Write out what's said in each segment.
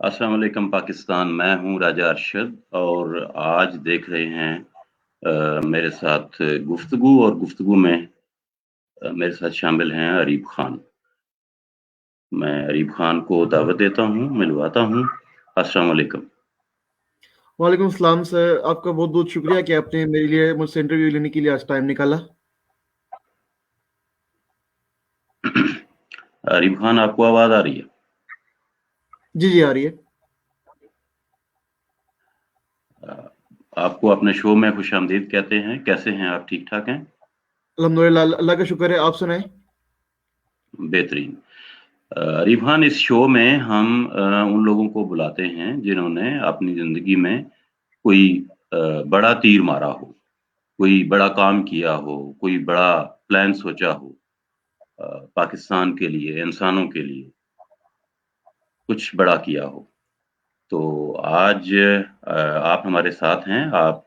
अस्सलाम वालेकुम पाकिस्तान। मैं हूँ राजा अरशद और आज देख रहे हैं मेरे साथ गुफ्तगू और गुफ्तगू में मेरे साथ शामिल हैं अरीब खान। मैं अरीब खान को दावत देता हूँ, मिलवाता हूँ। अस्सलाम वालेकुम। वालेकुम सलाम सर, आपका बहुत बहुत शुक्रिया कि आपने मेरे लिए मुझसे इंटरव्यू लेने के लिए आज टाइम निकाला। अरीब खान, आपको आवाज़ आ रही है? जी जी, आ रही है। अ, आपको अपने शो में खुशामदीद कहते हैं। कैसे हैं आप? ठीक ठाक हैं? अल्हम्दुलिल्लाह, अल्लाह का शुक्र है। आप सुनाएं। बेहतरीन। अरीब खान, इस शो में हम उन लोगों को बुलाते हैं जिन्होंने अपनी ज़िंदगी में कोई बड़ा तीर मारा हो, कोई बड़ा काम किया हो, कोई बड़ा प्लान सोचा हो, अ, पाकिस्तान के लिए, इंसानों के लिए कुछ बड़ा किया हो। तो आज आप हमारे साथ हैं। आप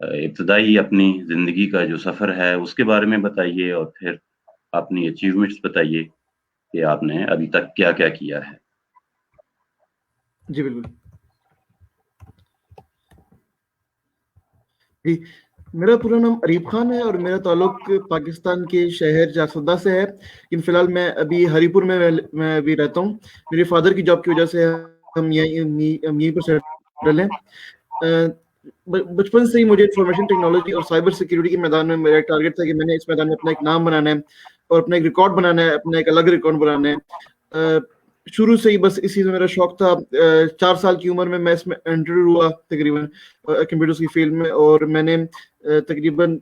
इब्तिदाई अपनी ज़िंदगी का जो सफ़र है, उसके बारे में बताइए और फिर अपनी अचीवमेंट्स बताइए कि आपने अभी तक क्या-क्या किया है? जी बिल्कुल। जी, मेरा पूरा नाम अरीब खान है और मेरा ताल्लुक पाकिस्तान के शहर जासुदा से है, लेकिन फ़िलहाल मैं अभी हरीपुर में मैं अभी रहता हूँ। मेरे फ़ादर की जॉब की वजह से हम यहीं पर सेटल हैं। बचपन से ही मुझे इंफॉर्मेशन टेक्नोलॉजी और साइबर सिक्योरिटी के मैदान में मेरा टारगेट था कि मैंने इस मैदान में अपना एक नाम बनाना है और अपना एक रिकॉर्ड बनाना है, अपना एक अलग रिकॉर्ड बनाना है। शुरू से ही बस इस चीज़ में मेरा शौक था। 4 साल की उम्र में मैं इसमें एंटर हुआ तकरीबन कंप्यूटर्स की फील्ड में, और मैंने तकरीबन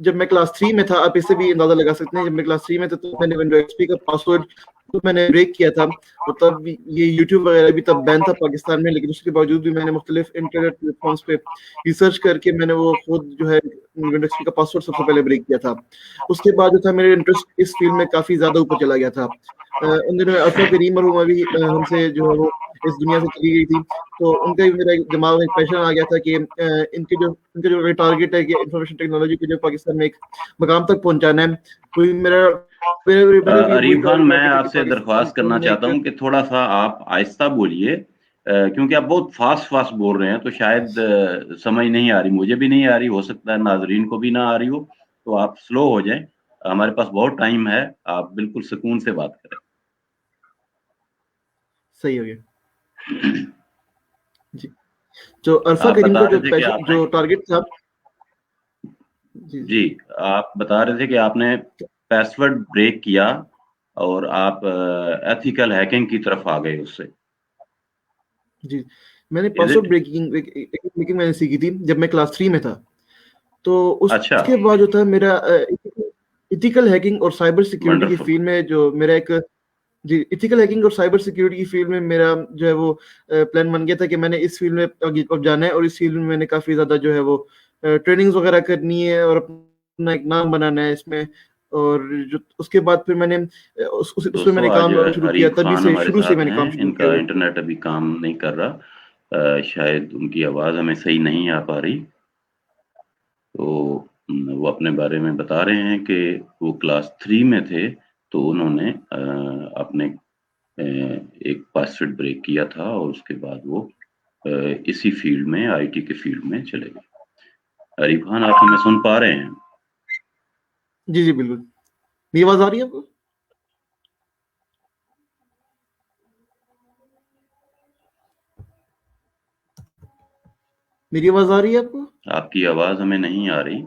जब मैं क्लास 3 में था, आप इससे भी अंदाजा लगा सकते हैं, जब मैं क्लास 3 में था तो मैंने विंडोज एक्सपी का पासवर्ड तो मैंने ब्रेक किया था। और तब ये यूट्यूब वगैरह भी तब बैन था पाकिस्तान में, लेकिन उसके बावजूद भी मैंने मुख्तलिफ इंटरनेट प्लेटफॉर्म्स पे रिसर्च करके मैंने वो खुद जो है विंडोज एक्सपी का पासवर्ड सबसे पहले ब्रेक किया था। उसके बाद जो था मेरा इंटरेस्ट इस फील्ड में काफ़ी ज़्यादा ऊपर चला गया था। उन दिनों में अरफा करीम और हुमा भी हमसे जो है वो इस दुनिया से चली गई थी, तो उनका भी मेरा दिमाग में एक पैशन आ गया था कि इनके जो टारगेट है कि इंफॉर्मेशन टेक्नोलॉजी को जो पाकिस्तान में एक मकाम तक पहुंचाना है, वही मेरा मेरा भी वही अरीब खान, मैं टारगेट है कि आपसे पाकिस्तान दरख्वास्त को करना हमने चाहता एक। हूँ कि थोड़ा-सा आप आहिस्ता बोलिए, क्योंकि आप बहुत फ़ास्ट-फ़ास्ट बोल रहे हैं, तो शायद समझ नहीं आ रही, मुझे भी नहीं आ रही, हो सकता है नाज़रीन को भी ना आ रही हो, तो आप स्लो हो जाएँ। हमारे पास बहुत टाइम है, आप बिल्कुल सुकून से बात करें। सही हो गया जी। जो अरफा आप करीम बता का रहे थे कि आपने जो टारगेट था। जी जी। जी, आप बता रहे थे कि आपने पासवर्ड ब्रेक किया और आप एथिकल हैकिंग की तरफ आ गए उससे। जी, मैंने is password it? Breaking breaking मैंने सीखी थी जब मैं क्लास 3 में था। तो अच्छा, उसके बाद जो था मेरा एथिकल हैकिंग और साइबर सिक्योरिटी की वंडरफुल। फील्ड में जो मेरा एक। जी, एथिकल हैकिंग और साइबर सिक्योरिटी की फील्ड में मेरा जो है वो प्लान बन गया था कि मैंने इस फील्ड में आगे अब जाना है, और इस फील्ड में मैंने काफ़ी ज़्यादा जो है वो ट्रेनिंग्स वगैरह करनी है और अपना एक नाम बनाना है इसमें। और जो उसके बाद फिर मैंने उसमें दोस्तों, मैंने आज काम शुरू किया, अरीब तभी खान से हमारे शुरू से साथ मैंने काम हैं। शुरू किया इनका हुआ। इंटरनेट अभी काम नहीं कर रहा। शायद उनकी आवाज़ हमें सही नहीं आ पा रही। तो वो अपने बारे में बता रहे हैं कि वो क्लास 3 में थे, तो उन्होंने अपने एक पासवर्ड ब्रेक किया था और उसके बाद वो अ, इसी फ़ील्ड में, आईटी के फ़ील्ड में चले गए। अरीब खान, आप हमें सुन पा रहे हैं? जी जी बिल्कुल। मेरी आवाज़ आ रही है आपको? मेरी आवाज़ आ रही है आपको? आपकी आवाज़ हमें नहीं आ रही।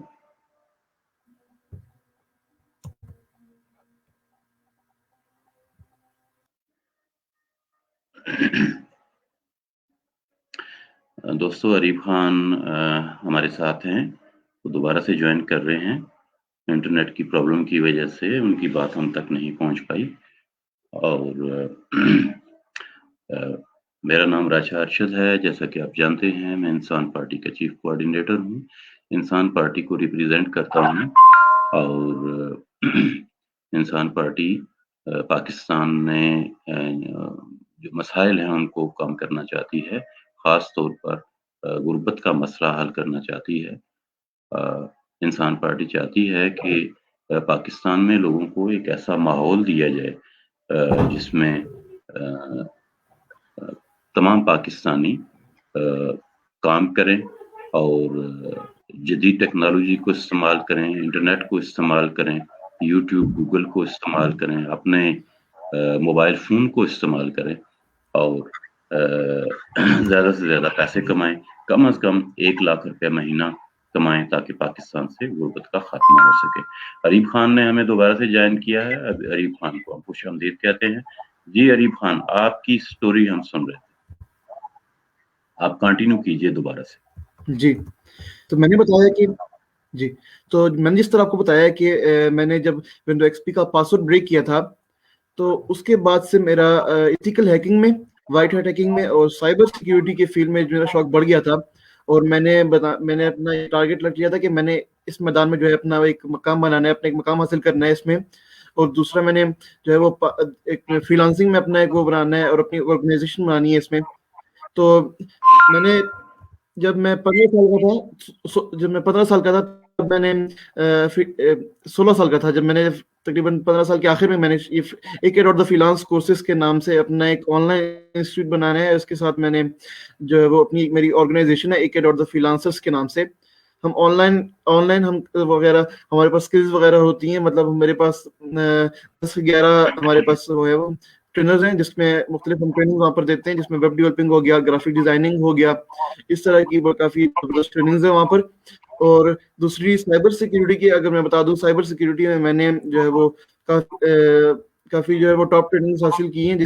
दोस्तों, अरीब खान हमारे साथ हैं, वो दोबारा से जॉइन कर रहे हैं। इंटरनेट की प्रॉब्लम की वजह से उनकी बात हम तक नहीं पहुंच पाई। और अ, मेरा नाम राजा अरशद है। जैसा कि आप जानते हैं, मैं इंसान पार्टी का चीफ कोऑर्डिनेटर हूँ। इंसान पार्टी को रिप्रेजेंट करता हूँ और इंसान पार्टी पाकिस्तान में जो मसाइल हैं उनको कम करना चाहती है। ख़ास तौर पर गुर्बत का मसला हल करना चाहती है। इंसान पार्टी चाहती है कि पाकिस्तान में लोगों को एक ऐसा माहौल दिया जाए जिसमें तमाम पाकिस्तानी काम करें और जदीद टेक्नोलॉजी को इस्तेमाल करें, इंटरनेट को इस्तेमाल करें, यूट्यूब, गूगल को इस्तेमाल करें, अपने मोबाइल फ़ोन को इस्तेमाल करें और ज़्यादा से ज़्यादा पैसे कमाएं, कम अज़ कम 1 लाख रुपए महीना कमाएं ताकि पाकिस्तान से गुर्बत का खात्मा हो सके। अरीब खान ने हमें दोबारा से ज्वाइन किया है। अरीब खान को हम खुशामदीद कहते हैं। जी अरीब खान, आपकी स्टोरी हम सुन रहे थे, आप कंटिन्यू कीजिए दोबारा से। जी, तो मैंने बताया कि जी, तो मैंने जिस तरह आपको बताया कि मैंने जब विंडो एक्सपी का पासवर्ड ब्रेक किया था, तो उसके बाद से मेरा एथिकल हैकिंग में, व्हाइट हैट हैकिंग में और साइबर सिक्योरिटी के फील्ड में मेरा शौक बढ़ गया था। और मैंने अपना टारगेट रख लिया था कि मैंने इस मैदान में जो है अपना एक मकाम बनाना है, अपना एक मकाम हासिल करना है इसमें। और दूसरा मैंने जो है वो एक फ्रीलांसिंग में अपना एक वो बनाना है और अपनी ऑर्गेनाइजेशन बनानी है इसमें। तो मैंने जब मैं 15 साल का था तब मैंने 16 साल का था जब मैंने तकरीबन 15 साल के आखिर में मैंने ये AK dot the freelance courses के नाम से अपना एक ऑनलाइन इंस्टीट्यूट बनाना है। इसके साथ मैंने जो है वो अपनी मेरी ऑर्गेनाइजेशन है AK डॉट द फ्रीलांसर्स के नाम से। हम ऑनलाइन हम वगैरह हमारे पास स्किल्स वगैरह होती हैं, मतलब मेरे पास 10-11 हमारे पास वो है वो ट्रेनर्स हैं जिसमें मुख्तलिफ हम ट्रेनिंग वहाँ पर देते हैं, जिसमें वेब डेवलपिंग हो गया, ग्राफिक डिजाइनिंग हो गया, इस तरह की काफ़ी जबरदस्त ट्रेनिंग्स है वहाँ पर। और दूसरी साइबर सिक्योरिटी की अगर मैं बता दूं, साइबर सिक्योरिटी में मैंने जो है वो काफ़ी जो है वो टॉप ट्रेनिंग्स हासिल की हैं,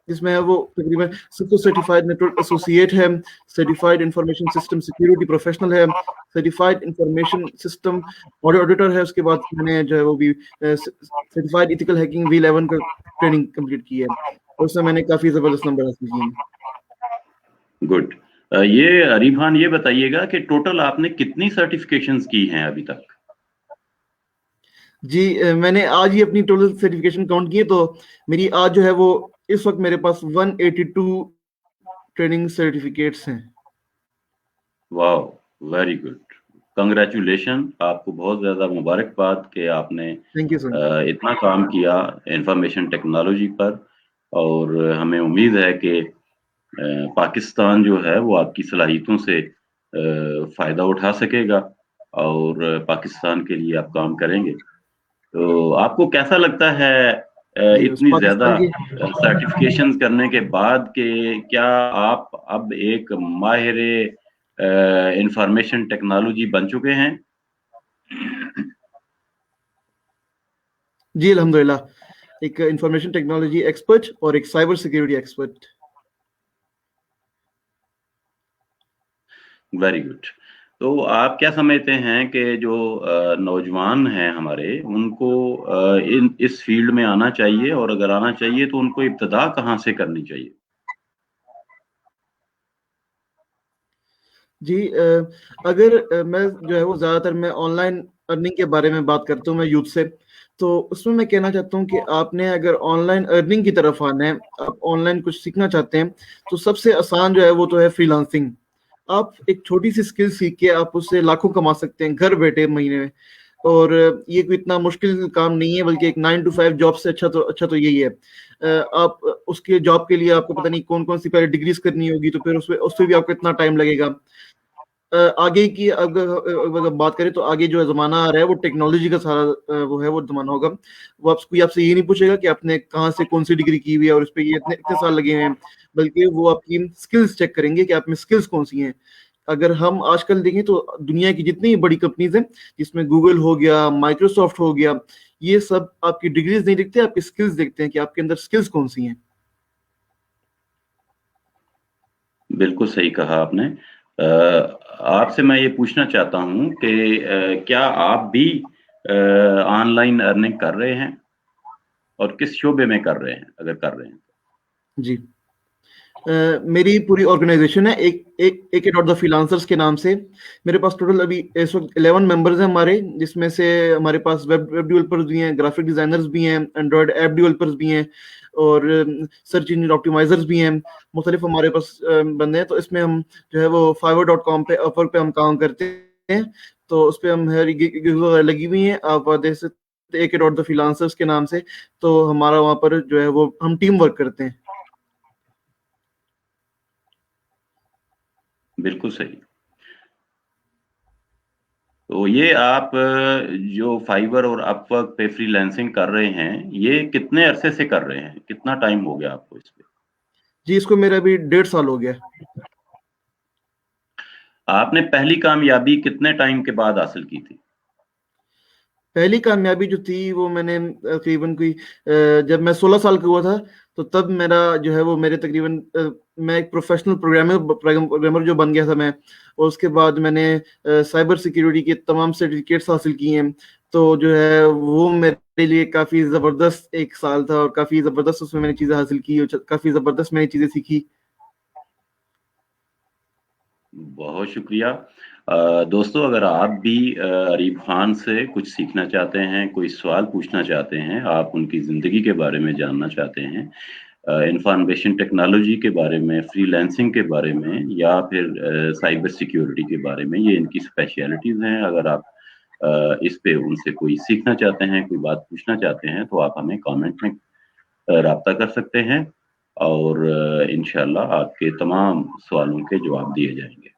जिसमें वो तकरीबन सिस्को सर्टिफाइड नेटवर्क एसोसिएट है, certified information system security professional है, सर्टिफाइड इंफॉर्मेशन सिस्टम ऑडिटर है। उसके बाद मैंने जो है वो भी सर्टिफाइड एथिकल हैकिंग V11 का ट्रेनिंग कंप्लीट की है और उसमें मैंने काफ़ी ज़बरदस्त नंबर हासिल किए हैं। गुड। ये अरीब खान ये बताइएगा कि टोटल आपने कितनी सर्टिफिकेशंस की हैं अभी तक? जी, मैंने आज ही अपनी टोटल सर्टिफिकेशन काउंट की है, तो मेरी आज जो है वो इस वक्त मेरे पास 182 ट्रेनिंग सर्टिफिकेट्स हैं। वाओ, वेरी गुड, कंग्रेचुलेशन, आपको बहुत ज़्यादा मुबारकबाद कि आपने थैंक यू सर। इतना काम किया इंफॉर्मेशन टेक्नोलॉजी पर। और हमें उम्मीद है कि पाकिस्तान जो है वो आपकी सलाहियतों से फ़ायदा उठा सकेगा और पाकिस्तान के लिए आप काम करेंगे। तो आपको कैसा लगता है इतनी ज़्यादा सर्टिफिकेशंस करने के बाद कि क्या आप अब एक माहिर इंफॉर्मेशन टेक्नोलॉजी बन चुके हैं? जी अल्हम्दुलिल्लाह, एक इंफॉर्मेशन टेक्नोलॉजी एक्सपर्ट और एक cyber security expert. Very good. तो आप क्या समझते हैं कि जो नौजवान हैं हमारे, उनको इस फील्ड में आना चाहिए, और अगर आना चाहिए तो उनको इब्तिदा कहाँ से करनी चाहिए? जी, अगर मैं जो है वो ज़्यादातर मैं ऑनलाइन अर्निंग के बारे में बात करता हूँ मैं यूथ से, तो उसमें मैं कहना चाहता हूँ कि आपने अगर ऑनलाइन अर्निंग की तरफ आना है, आप ऑनलाइन कुछ सीखना चाहते हैं, तो सबसे आसान जो है वो तो है फ्रीलांसिंग। आप एक छोटी सी स्किल सीख के आप उससे लाखों कमा सकते हैं घर बैठे महीने में। और ये कोई इतना मुश्किल काम नहीं है, बल्कि एक 9 to 5 जॉब से अच्छा तो यही है। आप उसके जॉब के लिए आपको पता नहीं कौन कौन सी पहले डिग्रीज करनी होगी, तो फिर उसमें भी आपको इतना टाइम लगेगा। आगे की अगर बात करें तो आगे जो ज़माना आ रहा है वो टेक्नोलॉजी का सारा वो है वो ज़माना होगा। वो कोई आपसे ये नहीं पूछेगा कि आपने कहाँ से कौन सी डिग्री की हुई है और इस पे ये इतने साल लगे हैं, बल्कि वो आपकी स्किल्स चेक करेंगे कि आप में स्किल्स कौन सी हैं। अगर हम आजकल देखें तो दुनिया की जितनी बड़ी कंपनीज हैं, जिसमें गूगल हो गया, माइक्रोसॉफ्ट हो गया, ये सब आपकी डिग्रीज नहीं देखते, आपकी स्किल्स देखते हैं कि आपके अंदर स्किल्स कौन सी हैं। बिल्कुल सही कहा आपने। आपसे मैं ये पूछना चाहता हूँ कि क्या आप भी ऑनलाइन अर्निंग कर रहे हैं, और किस शोबे में कर रहे हैं अगर कर रहे हैं? जी, मेरी पूरी ऑर्गेनाइजेशन है AK डॉट द फ्रीलांसर्स के नाम से। मेरे पास टोटल अभी इस वक्त 11 मेंबर्स हैं हमारे, जिसमें से हमारे पास वेब डेवलपर्स भी हैं, ग्राफिक डिजाइनर्स भी हैं, एंड्रॉयड ऐप डेवलपर्स भी हैं और सर्च इंजन ऑप्टिमाइजर्स भी हैं। मुख्तलिफ हमारे पास बंदे हैं। तो इसमें हम जो है वो fiverr.com पे, अपवर्क पे हम काम करते हैं। तो उस पर हम लगी हुई हैं, आप देख सकते AK डॉट द फ्रीलांसर्स के नाम से। तो हमारा वहाँ पर जो है वो हम टीम वर्क करते हैं। बिल्कुल सही। तो ये आप जो फाइवर और अपवर्क पे फ्रीलांसिंग कर रहे हैं, ये कितने अरसे से कर रहे हैं? कितना टाइम हो गया आपको इस पे? जी, इसको मेरा अभी 1.5 साल हो गया। आपने पहली कामयाबी कितने टाइम के बाद हासिल की थी? पहली कामयाबी जो थी वो मैंने तकरीबन कोई जब मैं 16 साल का हुआ था, तो तब मेरा जो है वो मेरे तकरीबन मैं एक प्रोफेशनल प्रोग्रामर जो बन गया था मैं। और उसके बाद मैंने साइबर सिक्योरिटी के तमाम सर्टिफिकेट्स हासिल किए हैं। तो जो है वो मेरे लिए काफ़ी ज़बरदस्त एक साल था, और काफ़ी ज़बरदस्त उसमें मैंने चीज़ें हासिल की, और काफ़ी ज़बरदस्त मैंने चीज़ें सीखी। बहुत शुक्रिया। दोस्तों, अगर आप भी अरीब खान से कुछ सीखना चाहते हैं, कोई सवाल पूछना चाहते हैं, आप उनकी ज़िंदगी के बारे में जानना चाहते हैं, इंफॉर्मेशन टेक्नोलॉजी के बारे में, फ्रीलांसिंग के बारे में, या फिर साइबर सिक्योरिटी के बारे में, ये इनकी स्पेशलिटीज़ हैं। अगर आप इस पे उनसे कोई सीखना चाहते हैं, कोई बात पूछना चाहते हैं, तो आप हमें कमेंट में राब्ता कर सकते हैं, और इंशाल्लाह आपके तमाम सवालों के जवाब दिए जाएंगे।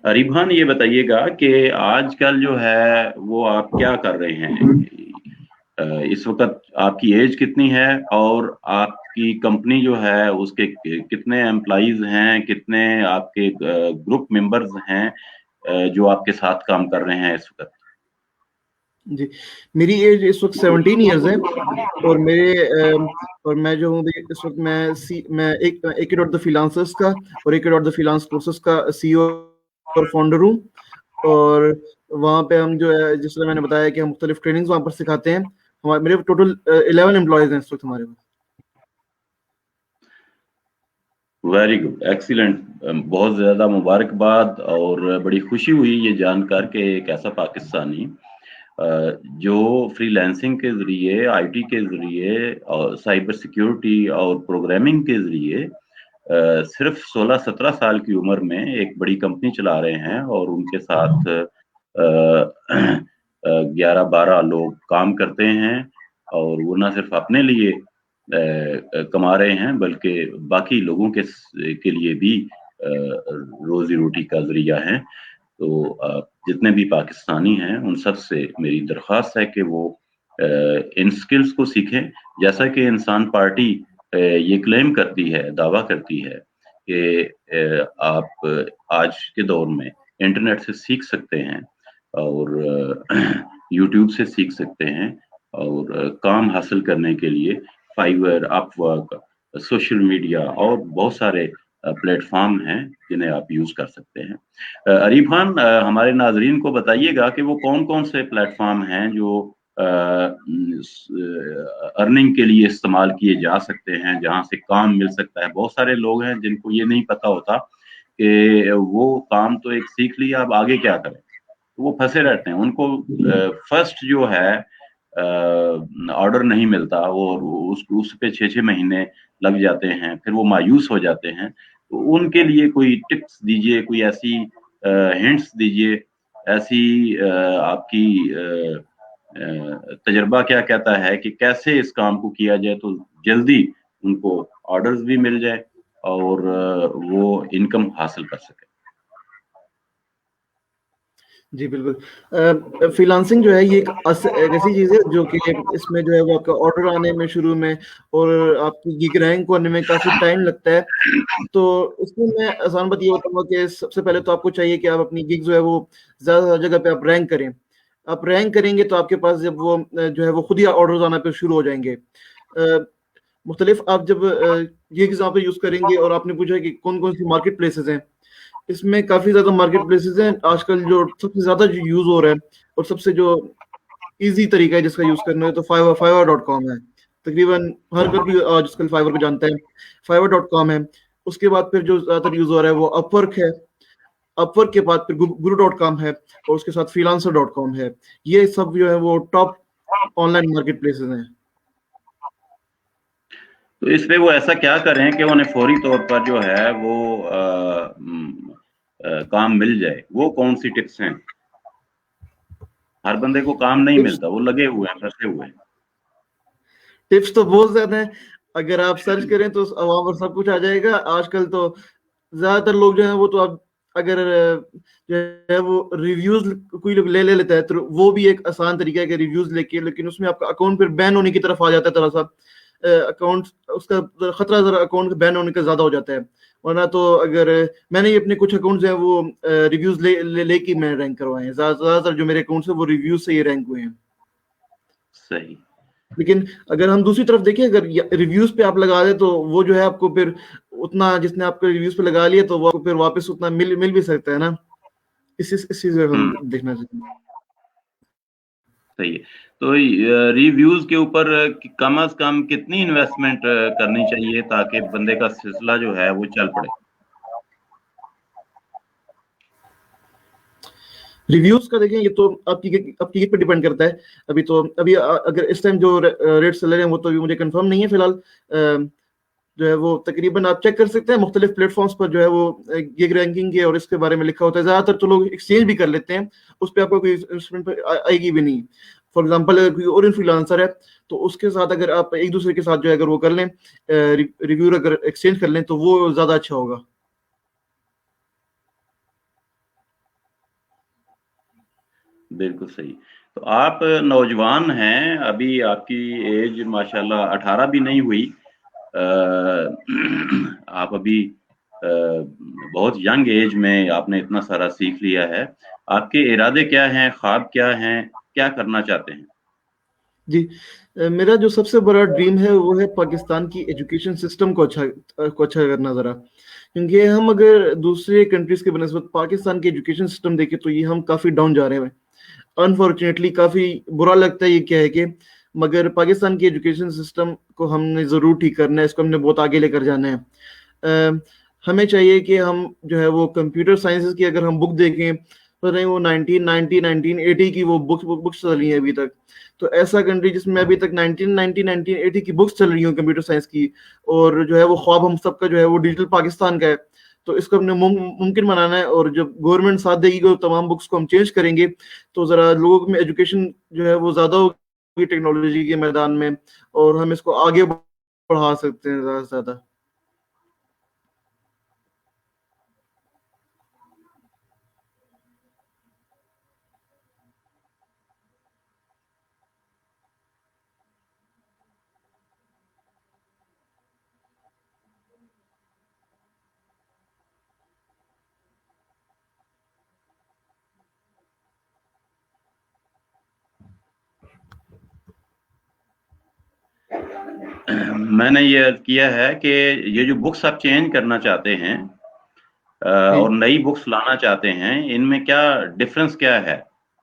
अरीब खान, ये बताइएगा कि आजकल जो है वो आप क्या कर रहे हैं? इस वक्त आपकी एज कितनी है, और आपकी कंपनी जो है उसके कितने एम्प्लॉइज हैं, कितने आपके ग्रुप मेंबर्स हैं जो आपके साथ काम कर रहे हैं इस वक्त? जी, मेरी एज इस वक्त 17 ईयर्स है। और और मैं जो हूँ इस वक्त मैं एक डॉट द फ्रीलांसर्स का और एक डॉट द फ्रीलांस कोर्सेस का सीईओ और फाउंडर हूँ। और वहाँ पे हम जो है, जिस तरह मैंने बताया कि हम मुख्तलिफ ट्रेनिंग्स वहाँ पर सिखाते हैं। हमारे मेरे टोटल 11 एम्प्लॉयज हैं इस वक्त हमारे पास। Very good, excellent. बहुत ज़्यादा मुबारकबाद, और बड़ी खुशी हुई ये जानकर के एक ऐसा पाकिस्तानी जो फ्रीलांसिंग के ज़रिए, आईटी के ज़रिए, और साइबर सिक्योरिटी और प्रोग्रामिंग के ज़रिए सिर्फ 16-17 साल की उम्र में एक बड़ी कंपनी चला रहे हैं, और उनके साथ 11-12 लोग काम करते हैं, और वो ना सिर्फ अपने लिए कमा रहे हैं, बल्कि बाकी लोगों के लिए भी रोजी रोटी का जरिया है। तो जितने भी पाकिस्तानी हैं उन सब से मेरी दरख्वास्त है कि वो इन स्किल्स को सीखें। जैसा कि इंसान पार्टी ये क्लेम करती है, दावा करती है कि आप आज के दौर में इंटरनेट से सीख सकते हैं, और यूट्यूब से सीख सकते हैं, और काम हासिल करने के लिए फाइवर, अपवर्क, सोशल मीडिया और बहुत सारे प्लेटफॉर्म हैं जिन्हें आप यूज कर सकते हैं। अरीब खान, हमारे नाजरीन को बताइएगा कि वो कौन कौन से प्लेटफॉर्म हैं जो अर्निंग के लिए इस्तेमाल किए जा सकते हैं, जहां से काम मिल सकता है। बहुत सारे लोग हैं जिनको ये नहीं पता होता कि वो काम तो एक सीख लिया, अब आगे क्या करें, तो वो फंसे रहते हैं। उनको फर्स्ट जो है ऑर्डर नहीं मिलता, और उस पे 6-6 महीने लग जाते हैं, फिर वो मायूस हो जाते हैं। तो उनके लिए कोई टिप्स दीजिए, कोई ऐसी हिंट्स दीजिए, ऐसी आपकी तजर्बा क्या कहता है कि कैसे इस काम को किया जाए तो जल्दी उनको ऑर्डर्स भी मिल जाए, और वो इनकम हासिल कर सके। जी बिल्कुल। फ्रीलांसिंग जो है ये एक ऐसी चीज़ है जो कि इसमें जो है वो आपका ऑर्डर आने में शुरू में, और आपकी गिग रैंक होने में काफ़ी टाइम लगता है। तो इसमें मैं आसान बात ये बताऊंगा कि सबसे पहले तो आपको चाहिए कि आप अपनी गिग जो है वो ज़्यादा जगह पे आप रैंक करें। आप रैंक करेंगे तो आपके पास जब वो जो है वो खुद ही ऑर्डर आना पे शुरू हो जाएंगे। मुख्तलिफ आप जब गिग्स यहाँ पे यूज़ करेंगे, और आपने पूछा कि कौन कौन सी मार्केट प्लेसेस हैं, इसमें काफी ज्यादा मार्केट प्लेसेस हैं आजकल। जो सबसे ज्यादा जो यूज हो रहा है और सबसे जो इजी तरीका है जिसका यूज करना है, तो fiverr.com है। तकरीबन हर कोई भी आजकल फाइवर को जानता है। fiverr.com है। उसके बाद फिर जो ज्यादातर यूज हो रहा है वो अपवर्क है। अपवर्क के बाद फिर guru.com है, और उसके साथ freelancer.com है। ये सब जो है वो टॉप ऑनलाइन मार्केट प्लेसेस हैं। तो इसमें वो ऐसा क्या करें कि उन्हें फौरी तौर पर जो है वो काम मिल जाए? वो कौन सी टिप्स हैं? हर बंदे को काम नहीं टिप्स मिलता, वो लगे हुए हैं, फंसे हुए हैं। टिप्स तो बहुत ज्यादा है। अगर आप सर्च करें तो वहां पर सब कुछ आ जाएगा आजकल तो। زیادہ تر لوگ جو ہیں وہ تو اب اگر جو ہے وہ ریویوز کوئی لوگ لے لیتا ہے تو وہ بھی ایک آسان طریقہ ہے کہ ریویوز لے کے، لیکن اس میں آپ کا اکاؤنٹ پھر بین ہونے کی طرف آ جاتا ہے، تھوڑا سا اکاؤنٹ اس کا خطرہ ذرا اکاؤنٹ بین ہونے کا زیادہ ہو جاتا ہے. ورنہ تو اگر میں نے اپنے کچھ اکاؤنٹس ہیں وہ ریویوز لے کے میں رینک کروائے ہیں، زیادہ تر جو میرے اکاؤنٹس ہیں وہ ریویوز سے ہی رینک ہوئے ہیں. صحیح. لیکن اگر ہم دوسری طرف دیکھیں، اگر ریویوز پہ آپ لگا دیں تو وہ جو ہے آپ کو پھر اتنا، جس نے آپ کو ریویوز پہ لگا لیا تو وہ آپ کو پھر واپس اتنا مل بھی سکتا ہے نا. اس چیز کو ہم دیکھنا چاہتے ہیں. صحیح ہے. تو ریویوز کے اوپر کم از کم کتنی انویسٹمنٹ کرنی چاہیے تاکہ بندے کا سلسلہ جو ہے وہ چل پڑے؟ ریویوز کا دیکھیں، یہ تو آپ کی پہ ڈیپینڈ کرتا ہے. ابھی اگر اس ٹائم جو ریٹ چل رہے ہیں وہ تو ابھی مجھے کنفرم نہیں ہے فی الحال. جو ہے وہ تقریباً آپ چیک کر سکتے ہیں مختلف پلیٹ فارمز پر، جو ہے وہ گگ رینکنگ کے اور اس کے بارے میں لکھا ہوتا ہے. زیادہ تر تو لوگ ایکسچینج بھی کر لیتے ہیں، اس پہ آپ کو کوئی انویسٹمنٹ آئے گی بھی نہیں. فار ایگزامپل اگر کوئی اور فریلانسر ہے تو اس کے ساتھ اگر آپ ایک دوسرے کے ساتھ جو ہے اگر وہ کر لیں، ریویو اگر ایکسچینج کر لیں تو وہ زیادہ اچھا ہوگا. بالکل صحیح. تو آپ نوجوان ہیں، ابھی آپ کی ایج ماشاءاللہ 18 بھی نہیں ہوئی. آپ ابھی بہت ینگ ایج میں آپ نے اتنا سارا سیکھ لیا ہے. آپ کے ارادے کیا ہیں، خواب کیا ہیں، کیا کرنا چاہتے ہیں؟ جی، میرا جو سب سے بڑا ڈریم ہے وہ ہے پاکستان کی ایجوکیشن سسٹم کو اچھا کرنا ذرا. کیونکہ ہم اگر دوسرے کنٹریز کے بنسبت پاکستان کے ایجوکیشن سسٹم دیکھیں تو یہ ہم کافی ڈاؤن جا رہے ہیں. انفارچونیٹلی کافی برا لگتا ہے یہ کیا ہے کہ، مگر پاکستان کی ایجوکیشن سسٹم کو ہم نے ضرور ٹھیک کرنا ہے، اس کو ہم نے بہت آگے لے کر جانا ہے. ہمیں چاہیے کہ ہم جو ہے وہ کمپیوٹر سائنسز کی اگر ہم بک دیکھیں تو نہیں، وہ 1980 کی وہ بکس چل رہی ہیں ابھی تک. تو ایسا کنٹری جس میں ابھی تک 1980 کی بکس چل رہی ہوں کمپیوٹر سائنس کی، اور جو ہے وہ خواب ہم سب کا جو ہے وہ ڈیجیٹل پاکستان کا ہے. تو اس کو ہم نے ممکن بنانا ہے، اور جب گورنمنٹ ساتھ دے گی تو تمام بکس کو ہم چینج کریں گے تو ذرا لوگوں میں ایجوکیشن جو ہے وہ زیادہ ہوگی ٹیکنالوجی کے میدان میں، اور ہم اس کو آگے بڑھا سکتے ہیں زیادہ سے زیادہ. میں نے یہ عرض کیا ہے کہ یہ جو بکس آپ چینج کرنا چاہتے ہیں اور نئی بکس لانا چاہتے ہیں، ان میں کیا ڈفرنس کیا ہے،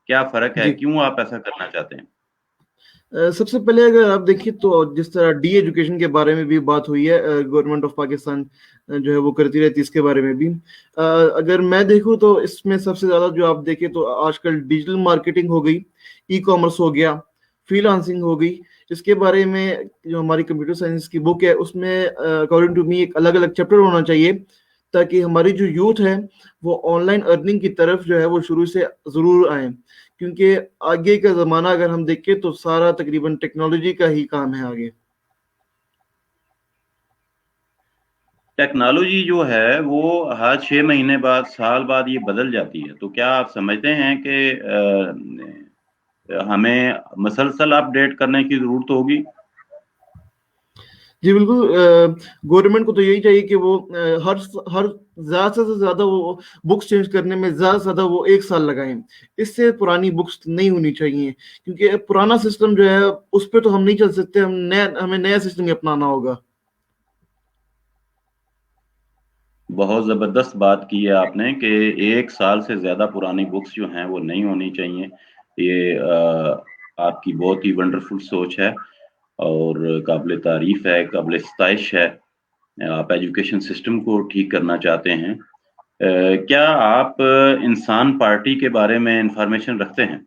کیا فرق ہے، کیوں آپ ایسا کرنا چاہتے ہیں؟ سب سے پہلے اگر آپ دیکھیں تو جس طرح ڈی ایجوکیشن کے بارے میں بھی بات ہوئی ہے، گورنمنٹ آف پاکستان جو ہے وہ کرتی رہتی ہے اس کے بارے میں بھی. اگر میں دیکھوں تو اس میں سب سے زیادہ جو آپ دیکھیں تو آج کل ڈیجیٹل مارکیٹنگ ہو گئی، ای کامرس ہو گیا، فری لانسنگ ہو گئی. اس کے بارے میں جو ہماری کمپیوٹر سائنس کی بک ہے اس میں اکارڈنگ ٹو می ایک الگ الگ چیپٹر ہونا چاہیے، تاکہ ہماری جو یوتھ ہے وہ آن لائن ارننگ کی طرف جو ہے وہ شروع سے ضرور آئیں. کیونکہ آگے کا زمانہ اگر ہم دیکھیں تو سارا تقریباً ٹیکنالوجی کا ہی کام ہے آگے. ٹیکنالوجی جو ہے وہ ہر 6 مہینے بعد، سال بعد یہ بدل جاتی ہے. تو کیا آپ سمجھتے ہیں کہ ہمیں مسلسل اپ ڈیٹ کرنے کی ضرورت ہوگی؟ جی بالکل. گورنمنٹ کو تو یہی چاہیے کہ وہ ہر زیادہ سے زیادہ وہ بکس چینج کرنے میں زیادہ سے زیادہ وہ 1 سال لگائیں. اس سے پرانی بکس نہیں ہونی چاہیے، کیونکہ پرانا سسٹم جو ہے اس پہ تو ہم نہیں چل سکتے. ہمیں نیا سسٹم ہی اپنانا ہوگا. بہت زبردست بات کی ہے آپ نے کہ 1 سال سے زیادہ پرانی بکس جو ہیں وہ نہیں ہونی چاہیے. یہ آپ کی بہت ہی ونڈرفل سوچ ہے اور قابل تعریف ہے، قابل ستائش ہے. آپ ایجوکیشن سسٹم کو ٹھیک کرنا چاہتے ہیں. کیا آپ انسان پارٹی کے بارے میں انفارمیشن رکھتے ہیں؟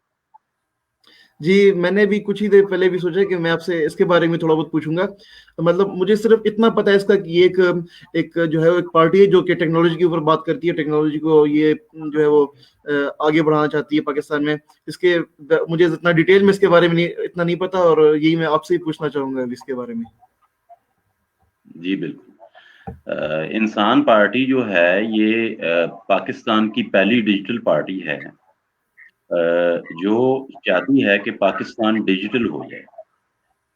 جی، میں نے بھی کچھ ہی دیر پہلے بھی سوچا کہ میں آپ سے اس کے بارے میں تھوڑا بہت پوچھوں گا. مطلب مجھے صرف اتنا پتا ہے اس کا کہ یہ ایک جو ہے ایک پارٹی ہے جو کہ ٹیکنالوجی کے اوپر بات کرتی ہے، ٹیکنالوجی کو یہ جو ہے وہ آگے بڑھانا چاہتی ہے پاکستان میں. مجھے اتنا ڈیٹیل میں اس کے بارے میں اتنا نہیں پتا، اور یہی میں آپ سے ہی پوچھنا چاہوں گا اس کے بارے میں. جی بالکل. انسان پارٹی جو ہے یہ پاکستان کی پہلی ڈیجیٹل پارٹی ہے جو چاہتی ہے کہ پاکستان ڈیجیٹل ہو جائے.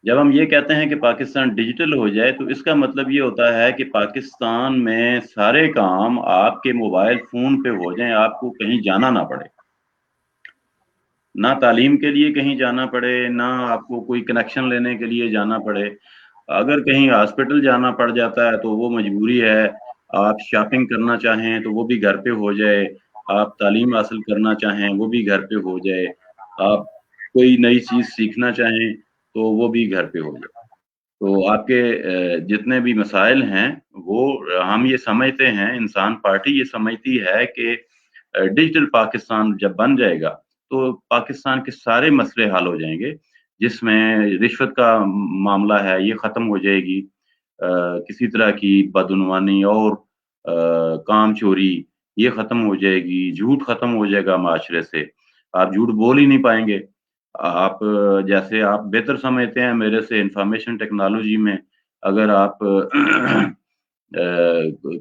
جب ہم یہ کہتے ہیں کہ پاکستان ڈیجیٹل ہو جائے تو اس کا مطلب یہ ہوتا ہے کہ پاکستان میں سارے کام آپ کے موبائل فون پہ ہو جائیں, آپ کو کہیں جانا نہ پڑے, نہ تعلیم کے لیے کہیں جانا پڑے, نہ آپ کو کوئی کنیکشن لینے کے لیے جانا پڑے. اگر کہیں ہاسپٹل جانا پڑ جاتا ہے تو وہ مجبوری ہے, آپ شاپنگ کرنا چاہیں تو وہ بھی گھر پہ ہو جائے, آپ تعلیم حاصل کرنا چاہیں وہ بھی گھر پہ ہو جائے, آپ کوئی نئی چیز سیکھنا چاہیں تو وہ بھی گھر پہ ہو جائے. تو آپ کے جتنے بھی مسائل ہیں وہ ہم یہ سمجھتے ہیں, انسان پارٹی یہ سمجھتی ہے کہ ڈیجیٹل پاکستان جب بن جائے گا تو پاکستان کے سارے مسئلے حل ہو جائیں گے, جس میں رشوت کا معاملہ ہے یہ ختم ہو جائے گی, کسی طرح کی بدعنوانی اور کام چوری یہ ختم ہو جائے گی, جھوٹ ختم ہو جائے گا معاشرے سے, آپ جھوٹ بول ہی نہیں پائیں گے. آپ جیسے آپ بہتر سمجھتے ہیں میرے سے, انفارمیشن ٹیکنالوجی میں اگر آپ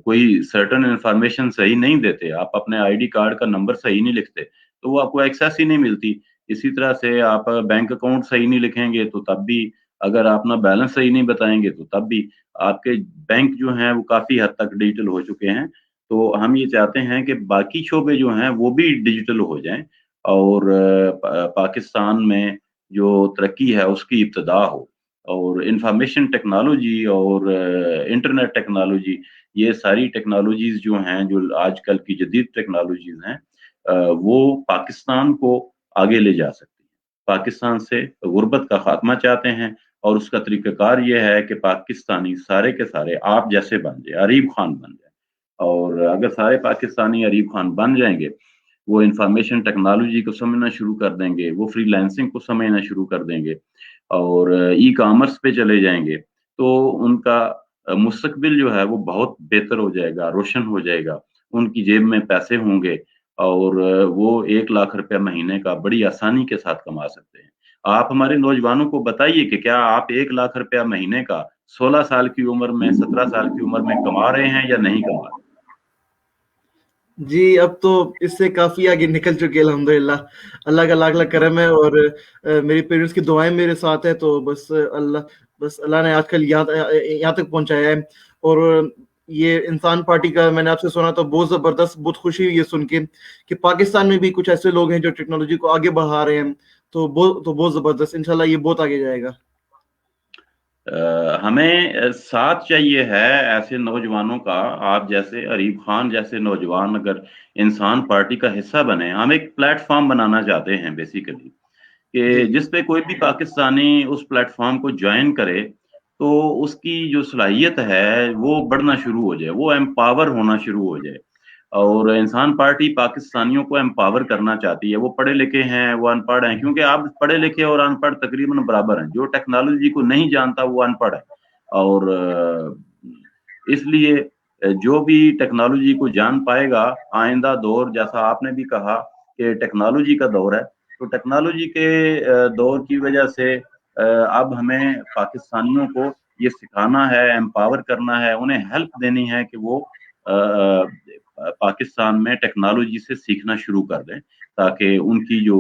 کوئی سرٹن انفارمیشن صحیح نہیں دیتے, آپ اپنے آئی ڈی کارڈ کا نمبر صحیح نہیں لکھتے تو وہ آپ کو ایکسیس ہی نہیں ملتی. اسی طرح سے آپ بینک اکاؤنٹ صحیح نہیں لکھیں گے تو تب بھی, اگر آپ اپنا بیلنس صحیح نہیں بتائیں گے تو تب بھی, آپ کے بینک جو ہیں وہ کافی حد تک ڈیجیٹل ہو چکے ہیں. تو ہم یہ چاہتے ہیں کہ باقی شعبے جو ہیں وہ بھی ڈیجیٹل ہو جائیں اور پاکستان میں جو ترقی ہے اس کی ابتدا ہو, اور انفارمیشن ٹیکنالوجی اور انٹرنیٹ ٹیکنالوجی یہ ساری ٹیکنالوجیز جو ہیں جو آج کل کی جدید ٹیکنالوجیز ہیں وہ پاکستان کو آگے لے جا سکتی ہیں. پاکستان سے غربت کا خاتمہ چاہتے ہیں اور اس کا طریقہ کار یہ ہے کہ پاکستانی سارے کے سارے آپ جیسے بن جائے, عریب خان بن جائے. اور اگر سارے پاکستانی عریب خان بن جائیں گے, وہ انفارمیشن ٹیکنالوجی کو سمجھنا شروع کر دیں گے, وہ فری لانسنگ کو سمجھنا شروع کر دیں گے اور ای کامرس پہ چلے جائیں گے, تو ان کا مستقبل جو ہے وہ بہت بہتر ہو جائے گا, روشن ہو جائے گا. ان کی جیب میں پیسے ہوں گے اور وہ 1 لاکھ روپیہ مہینے کا بڑی آسانی کے ساتھ کما سکتے ہیں. آپ ہمارے نوجوانوں کو بتائیے کہ کیا آپ 1 لاکھ روپیہ مہینے کا 16 سال کی عمر میں, 17 سال کی عمر میں کما رہے ہیں یا نہیں کما رہے؟ جی اب تو اس سے کافی آگے نکل چکے الحمدللہ, اللہ کا لاکھ لاکھ کرم ہے, اور میری پیرنٹس کی دعائیں میرے ساتھ ہیں, تو بس اللہ نے آج کل یہاں تک پہنچایا ہے. اور یہ انسان پارٹی کا میں نے آپ سے سنا تو بہت زبردست, بہت خوشی ہوئی یہ سن کے کہ پاکستان میں بھی کچھ ایسے لوگ ہیں جو ٹیکنالوجی کو آگے بڑھا رہے ہیں, تو بہت زبردست, انشاءاللہ یہ بہت آگے جائے گا. ہمیں ساتھ چاہیے ہے ایسے نوجوانوں کا, آپ جیسے عریب خان جیسے نوجوان اگر انسان پارٹی کا حصہ بنے. ہم ایک پلیٹ فارم بنانا چاہتے ہیں بیسیکلی, کہ جی جس پہ کوئی بھی پاکستانی اس پلیٹ فارم کو جوائن کرے تو اس کی جو صلاحیت ہے وہ بڑھنا شروع ہو جائے, وہ امپاور ہونا شروع ہو جائے. اور انسان پارٹی پاکستانیوں کو امپاور کرنا چاہتی ہے. وہ پڑھے لکھے ہیں, وہ ان پڑھ ہیں, کیونکہ آپ پڑھے لکھے اور ان پڑھ تقریباً برابر ہیں. جو ٹیکنالوجی کو نہیں جانتا وہ ان پڑھ ہے, اور اس لیے جو بھی ٹیکنالوجی کو جان پائے گا, آئندہ دور جیسا آپ نے بھی کہا کہ ٹیکنالوجی کا دور ہے, تو ٹیکنالوجی کے دور کی وجہ سے اب ہمیں پاکستانیوں کو یہ سکھانا ہے, امپاور کرنا ہے, انہیں ہیلپ دینی ہے کہ وہ پاکستان میں ٹیکنالوجی سے سیکھنا شروع کر دیں تاکہ ان کی جو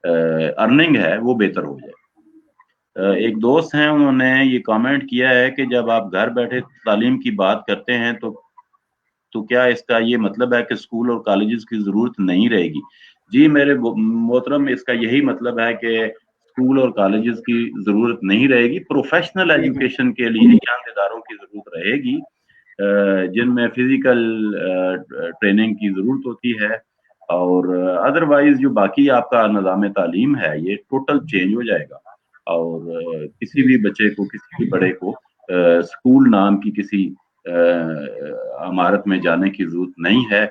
ارننگ ہے وہ بہتر ہو جائے. ایک دوست ہیں, انہوں نے یہ کامنٹ کیا ہے کہ جب آپ گھر بیٹھے تعلیم کی بات کرتے ہیں تو کیا اس کا یہ مطلب ہے کہ اسکول اور کالجز کی ضرورت نہیں رہے گی؟ جی میرے محترم, اس کا یہی مطلب ہے کہ اسکول اور کالجز کی ضرورت نہیں رہے گی. پروفیشنل ایجوکیشن کے لیے جانچ اداروں کی ضرورت رہے گی, جن میں فزیکل ٹریننگ کی ضرورت ہوتی ہے, اور ادروائز جو باقی آپ کا نظام تعلیم ہے یہ ٹوٹل چینج ہو جائے گا. اور کسی بھی بچے کو, کسی بھی بڑے کو اسکول نام کی کسی عمارت میں جانے کی ضرورت نہیں ہے,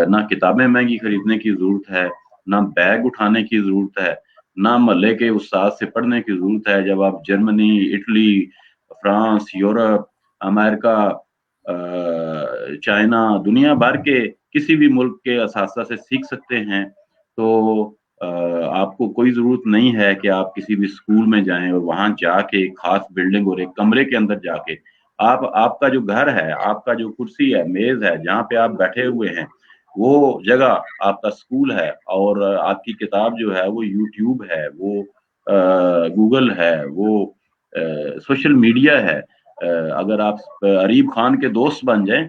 نہ کتابیں مہنگی خریدنے کی ضرورت ہے, نہ بیگ اٹھانے کی ضرورت ہے, نہ محلے کے استاد سے پڑھنے کی ضرورت ہے. جب آپ جرمنی, اٹلی, فرانس, یورپ, امریکہ, چائنا, دنیا بھر کے کسی بھی ملک کے اساتذہ سے سیکھ سکتے ہیں. تو آپ کو کوئی ضرورت نہیں ہے کہ آپ کسی بھی اسکول میں جائیں اور وہاں جا کے ایک خاص بلڈنگ اور ایک کمرے کے اندر جا کے آپ کا जो घर है, आपका जो कुर्सी है, मेज है, जहाँ पे आप बैठे हुए हैं, वो जगह आपका स्कूल है, और आपकी किताब जो है वो यूट्यूब है, वो गूगल है, वो सोशल मीडिया है। अगर आप अरीब खान के दोस्त बन जाएं,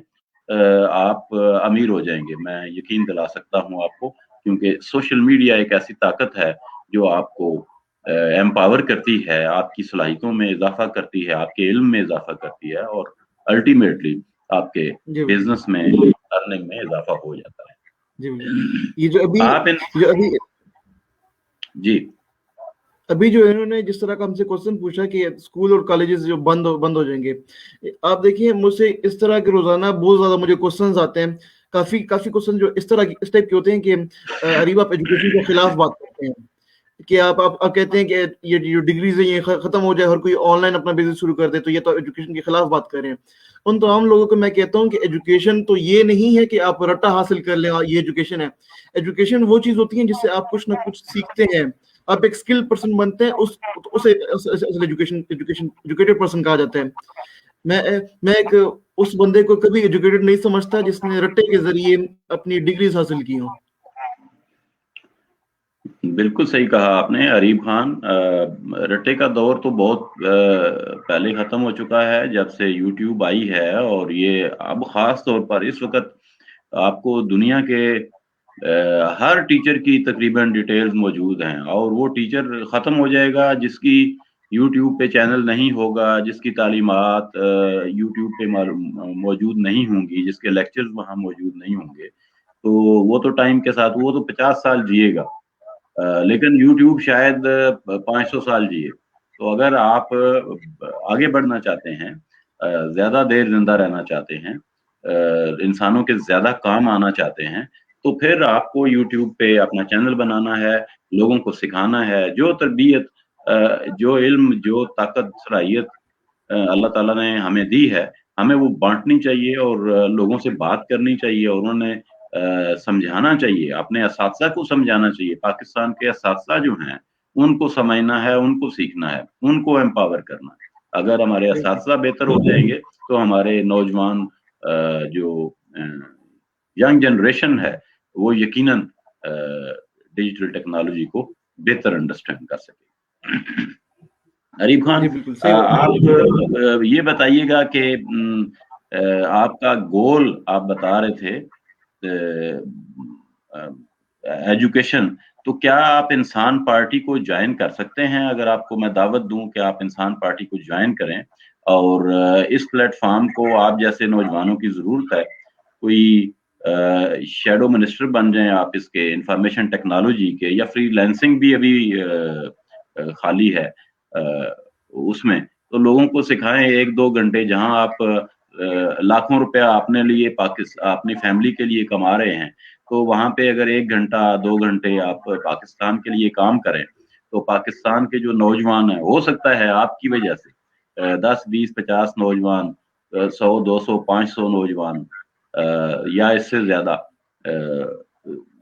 आप अमीर हो जाएंगे, मैं यकीन दिला सकता हूं आपको, क्योंकि सोशल मीडिया एक ऐसी ताकत है जो आपको एम्पावर करती है, आपकी सलाहियतों में इजाफा करती है, आपके इल्म में इजाफा करती है, और अल्टीमेटली आपके जी बिजनेस में अर्निंग में इजाफा हो जाता है। जी बिल्कुल। ये जो अभी जी अभी जो इन्होंने जिस तरह का हमसे क्वेश्चन पूछा कि स्कूल और कॉलेजेस जो बंद हो जाएंगे, आप देखिए मुझसे इस तरह के रोजाना बहुत ज्यादा मुझे क्वेश्चंस आते हैं, काफी काफी क्वेश्चन जो इस टाइप के होते हैं कि अरीब आप एजुकेशन के खिलाफ बात करते हैं, कि आप कहते हैं कि ये जो डिग्रीज है ये खत्म हो जाए, हर कोई ऑनलाइन अपना बिजनेस शुरू कर दे, तो ये तो एजुकेशन के खिलाफ बात कर रहे हैं। उन तमाम लोगों को मैं कहता हूँ कि एजुकेशन तो ये नहीं है कि आप रट्टा हासिल कर लें ये एजुकेशन है। एजुकेशन वो चीज होती है जिससे आप कुछ ना कुछ सीखते हैं, आप एक स्किल पर्सन बनते हैं, उसे एजुकेटेड पर्सन कहा जाता है। मैं एक उस बंदे को कभी एजुकेटेड नहीं समझता जिसने रट्टे के जरिए अपनी डिग्रीज हासिल की हो। बिल्कुल सही कहा आपने अरीब खान। रट्टे का दौर तो बहुत पहले खत्म हो चुका है, जब से यूट्यूब आई है, और ये अब खास तौर पर इस वक्त आपको दुनिया के हर टीचर की तकरीबन डिटेल्स मौजूद हैं, और वो टीचर ख़त्म हो जाएगा जिसकी यूट्यूब पे चैनल नहीं होगा, जिसकी तालीमात यूट्यूब पे मौजूद नहीं होंगी, जिसके लेक्चर्स वहाँ मौजूद नहीं होंगे, तो वो तो टाइम के साथ वो तो 50 साल जिएगा, लेकिन यूट्यूब शायद 500 साल जिए। तो अगर आप आगे बढ़ना चाहते हैं, ज़्यादा देर जिंदा रहना चाहते हैं, इंसानों के ज़्यादा काम आना चाहते हैं, तो फिर आपको यूट्यूब पे अपना चैनल बनाना है, लोगों को सिखाना है, जो तरबियत, जो इल्म, जो ताकत, सलाहियत अल्लाह ताला ने हमें दी है, हमें वो बांटनी चाहिए, और लोगों से बात करनी चाहिए, और उन्हें समझाना चाहिए, अपने असातिज़ा को समझाना चाहिए। पाकिस्तान के असातिज़ा जो हैं, उनको समझना है, उनको सीखना है, उनको एम्पावर करना है। अगर हमारे असातिज़ा बेहतर हो जाएंगे, तो हमारे नौजवान जो यंग जनरेशन है, वो यकीनन डिजिटल टेक्नोलॉजी को बेहतर अंडरस्टैंड कर सके। अरीब खान, जी बिल्कुल सही आप ये बताइएगा कि आपका गोल आप बता रहे थे एजुकेशन, तो क्या आप इंसान पार्टी को ज्वाइन कर सकते हैं? अगर आपको मैं दावत दूं कि आप इंसान पार्टी को ज्वाइन करें, और इस प्लेटफॉर्म को आप जैसे नौजवानों की जरूरत है, कोई शेडो मिनिस्टर बन जाएं आप इसके, इंफॉर्मेशन टेक्नोलॉजी के, या फ्रीलांसिंग भी अभी खाली है उसमें, तो लोगों को सिखाएं 1-2 घंटे, जहां आप लाखों रुपया अपने लिए अपनी फैमिली के लिए कमा रहे हैं, तो वहां पे अगर 1 घंटा 2 घंटे आप पाकिस्तान के लिए काम करें, तो पाकिस्तान के जो नौजवान हैं, हो सकता है आपकी वजह से 10, 20, 50 नौजवान, 100, 200, 500 नौजवान, या इससे ज्यादा,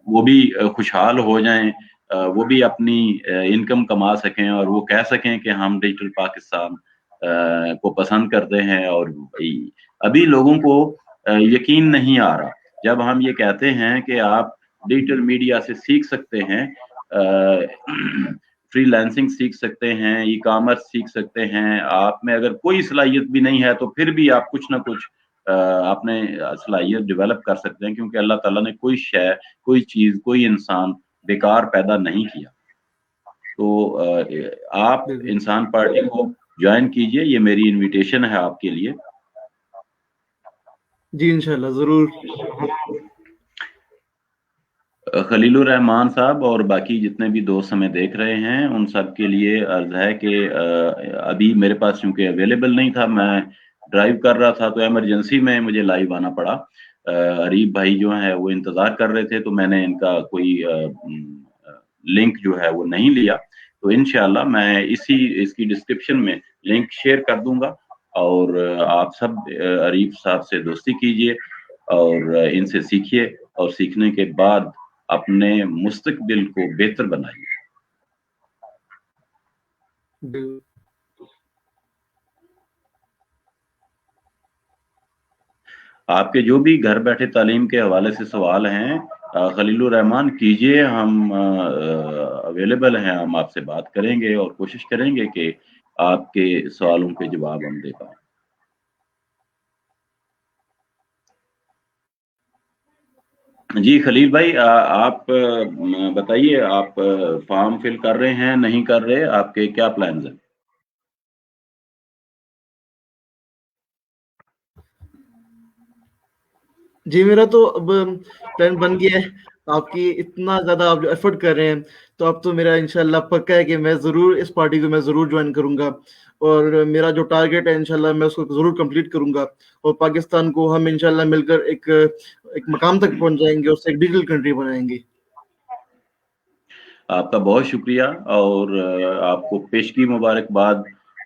वो भी खुशहाल हो जाएं, वो भी अपनी इनकम कमा सकें, और वो कह सकें कि हम डिजिटल पाकिस्तान को पसंद करते हैं। और अभी लोगों को यकीन नहीं आ रहा, जब हम ये कहते हैं कि आप डिजिटल मीडिया से सीख सकते हैं, फ्रीलांसिंग सीख सकते हैं, ई कॉमर्स सीख सकते हैं, आप में अगर कोई सलाहियत भी नहीं है, तो फिर भी आप कुछ ना कुछ अपने सलाहियत डेवलप कर सकते हैं, क्योंकि अल्लाह ताला ने कोई शय, कोई चीज, कोई इंसान बेकार पैदा नहीं किया। तो आप बिल्कुल। इंसान पार्टी को ज्वाइन कीजिए, ये मेरी इनविटेशन है आपके लिए। जी इंशाल्लाह जरूर। खलीलुर रहमान साहब और बाकी जितने भी दोस्त हमें देख रहे हैं, उन सब के लिए अर्ज है कि अभी मेरे पास चूंकि अवेलेबल नहीं था, मैं ड्राइव कर रहा था, तो इमरजेंसी में मुझे लाइव आना पड़ा। अरीब भाई जो है वो इंतजार कर रहे थे, तो मैंने इनका कोई लिंक जो है वो नहीं लिया। तो इंशाल्लाह मैं इसकी डिस्क्रिप्शन में लिंक शेयर कर दूंगा, और आप सब अरीब साहब से दोस्ती कीजिए, और इनसे सीखिए, और सीखने के बाद अपने मुस्तकबिल को बेहतर बनाइए। बिल्कुल। आपके जो भी घर बैठे तालीम के हवाले से सवाल हैं खलीलुर रहमान कीजिए, हम अवेलेबल हैं, हम आपसे बात करेंगे और कोशिश करेंगे कि आपके सवालों के जवाब हम दे पाएं। जी खलील भाई, आप बताइए, आप फॉर्म फिल कर रहे हैं, नहीं कर रहे, आपके क्या प्लान्स हैं? जी मेरा तो अब प्लान बन गया है। आपकी इतना ज्यादा आप जो एफर्ट कर रहे हैं, तो अब तो मेरा इंशाल्लाह पक्का है कि मैं जरूर इस पार्टी को मैं जरूर ज्वाइन करूंगा, और मेरा जो टारगेट है इंशाल्लाह मैं उसको जरूर कंप्लीट करूंगा, और पाकिस्तान को हम इंशाल्लाह मिलकर एक मकाम तक पहुंच जाएंगे, उससे एक डिजिटल कंट्री बनाएंगे। आपका बहुत शुक्रिया, और आपको पेशगी मुबारकबाद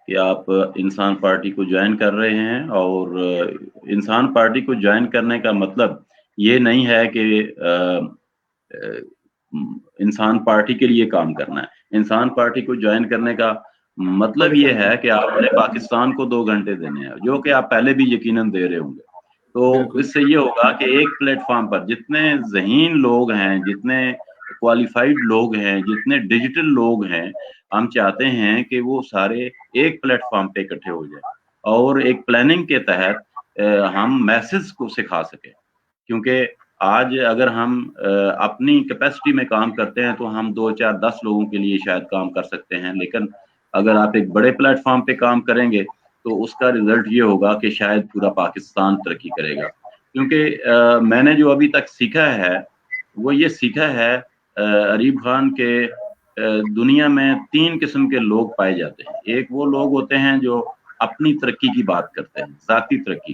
कि आप इंसान पार्टी को ज्वाइन कर रहे हैं। और इंसान पार्टी को ज्वाइन करने का मतलब ये नहीं है कि इंसान पार्टी के लिए काम करना है। इंसान पार्टी को ज्वाइन करने का मतलब ये है कि आपने पाकिस्तान को 2 घंटे देने हैं, जो कि आप पहले भी यकीनन दे रहे होंगे। तो बिल्कुल इससे ये होगा कि एक प्लेटफॉर्म पर जितने ज़हीन लोग हैं, जितने क्वालिफाइड लोग हैं, जितने डिजिटल लोग हैं, हम चाहते हैं कि वो सारे एक प्लेटफॉर्म पे इकट्ठे हो जाए और एक प्लानिंग के तहत हम मैसेज को सिखा सकें। क्योंकि आज अगर हम अपनी कैपेसिटी में काम करते हैं तो हम 2, 4, 10 लोगों के लिए शायद काम कर सकते हैं, लेकिन अगर आप एक बड़े प्लेटफॉर्म पे काम करेंगे तो उसका रिजल्ट ये होगा कि शायद पूरा पाकिस्तान तरक्की करेगा। क्योंकि मैंने जो अभी तक सीखा है वो ये सीखा है, अरीब खान के दुनिया में 3 किस्म के लोग पाए जाते हैं। एक वो लोग होते हैं जो अपनी तरक्की की बात करते हैं, ज़ाती तरक्की,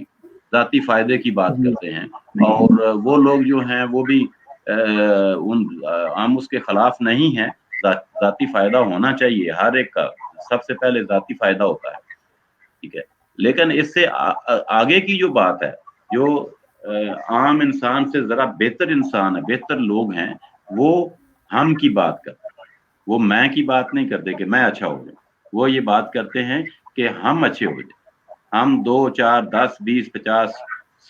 ज़ाती फायदे की बात जी करते हैं, और वो लोग जो हैं वो भी हम उसके खिलाफ नहीं हैं। ज़ाती फायदा होना चाहिए हर एक का, सबसे पहले ज़ाती फायदा होता है, ठीक है। लेकिन इससे आगे की जो बात है, जो आम इंसान से जरा बेहतर इंसान है, बेहतर लोग हैं, वो हम की बात करते हैं। वो मैं की बात नहीं करते कि मैं अच्छा हो जाऊं, वो ये बात करते हैं कि हम अच्छे हो जाए, हम 2, 4, 10, 20, 50,